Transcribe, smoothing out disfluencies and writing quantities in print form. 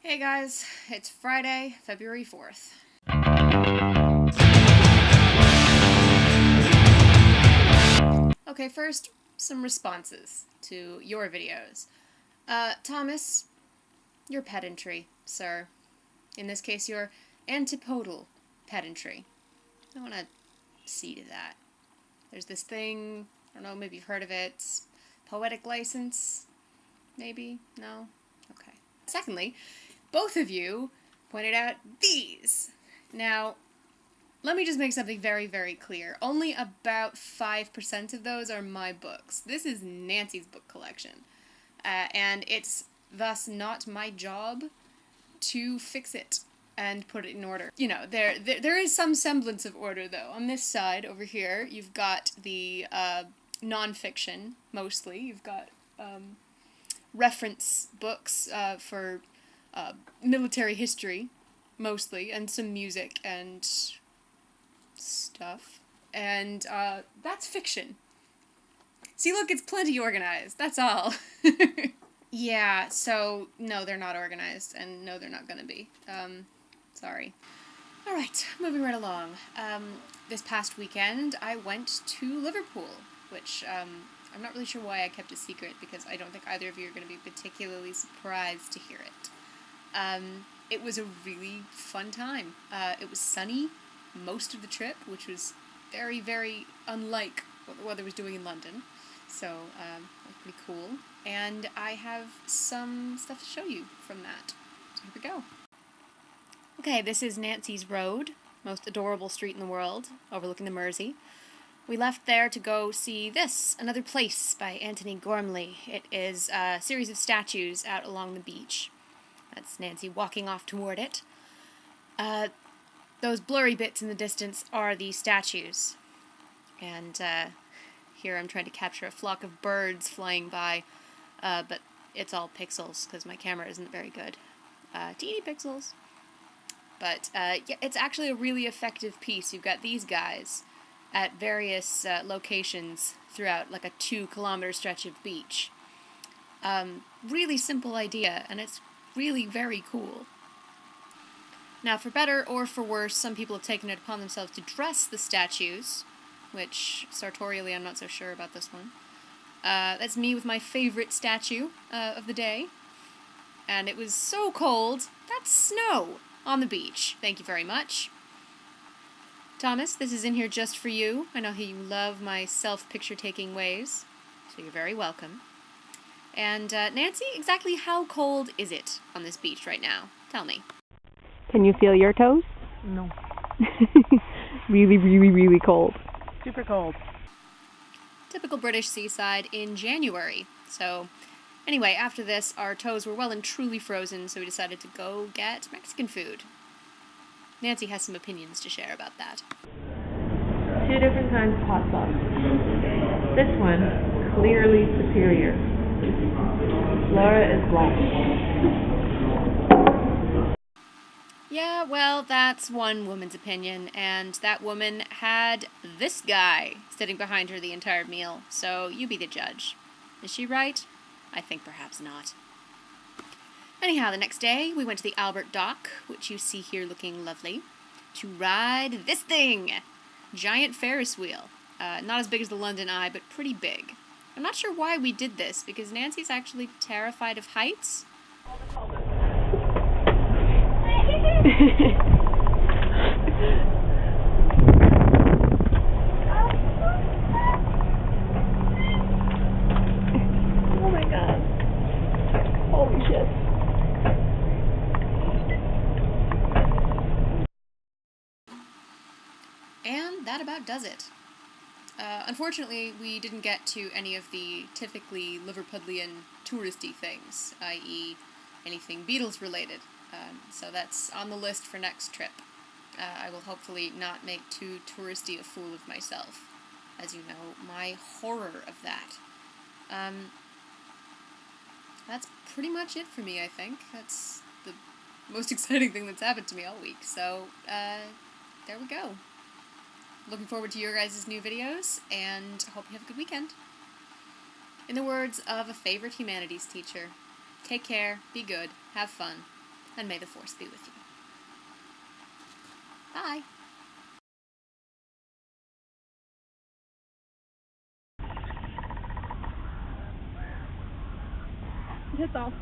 Hey guys, it's Friday, February 4th. Okay, first, some responses to your videos. Thomas, your pedantry, sir. In this case, your antipodal pedantry. I want to see to that. There's this thing, I don't know, maybe you've heard of it, poetic license? Maybe? No? Okay. Secondly, both of you pointed out these. Now, let me just make something very, very clear. Only about 5% of those are my books. This is Nancy's book collection. And it's thus not my job to fix it and put it in order. You know, there is some semblance of order, though. On this side, over here, you've got the non-fiction, mostly. You've got reference books for military history, mostly, and some music and stuff. And that's fiction. See, look, it's plenty organized. That's all. Yeah, so, no, they're not organized, and no, they're not gonna be. Sorry. Alright, moving right along. This past weekend, I went to Liverpool, which, I'm not really sure why I kept a secret, because I don't think either of you are going to be particularly surprised to hear it. It was a really fun time. It was sunny most of the trip, which was very, very unlike what the weather was doing in London. So, that was pretty cool. And I have some stuff to show you from that. So here we go. Okay, this is Nancy's Road, most adorable street in the world, overlooking the Mersey. We left there to go see this, Another Place by Anthony Gormley. It is a series of statues out along the beach. That's Nancy walking off toward it. Those blurry bits in the distance are the statues. And here I'm trying to capture a flock of birds flying by, but it's all pixels because my camera isn't very good. Teeny pixels. But yeah, it's actually a really effective piece. You've got these guys at various locations throughout like a 2-kilometer stretch of beach. Really simple idea, and it's really very cool. Now, for better or for worse, some people have taken it upon themselves to dress the statues, which, sartorially, I'm not so sure about this one. That's me with my favorite statue of the day. And it was so cold, that's snow on the beach. Thank you very much. Thomas, this is in here just for you. I know how you love my self-picture-taking ways, so you're very welcome. And, Nancy, exactly how cold is it on this beach right now? Tell me. Can you feel your toes? No. Really, really, really cold. Super cold. Typical British seaside in January. So, anyway, after this, our toes were well and truly frozen, so we decided to go get Mexican food. Nancy has some opinions to share about that. 2 different kinds of hot sauce. This one, clearly superior. Laura is blank. Yeah, well, that's one woman's opinion, and that woman had this guy sitting behind her the entire meal, so you be the judge. Is she right? I think perhaps not. Anyhow, the next day, we went to the Albert Dock, which you see here looking lovely, to ride this thing! Giant Ferris wheel. Not as big as the London Eye, but pretty big. I'm not sure why we did this, because Nancy's actually terrified of heights. Oh my god. Holy shit. And that about does it. Unfortunately, we didn't get to any of the typically Liverpudlian touristy things, i.e. anything Beatles related. So that's on the list for next trip. I will hopefully not make too touristy a fool of myself. As you know, my horror of that. That's pretty much it for me, I think. That's the most exciting thing that's happened to me all week. So, there we go. Looking forward to your guys' new videos, and hope you have a good weekend. In the words of a favorite humanities teacher, take care, be good, have fun, and may the Force be with you. Bye. That's all.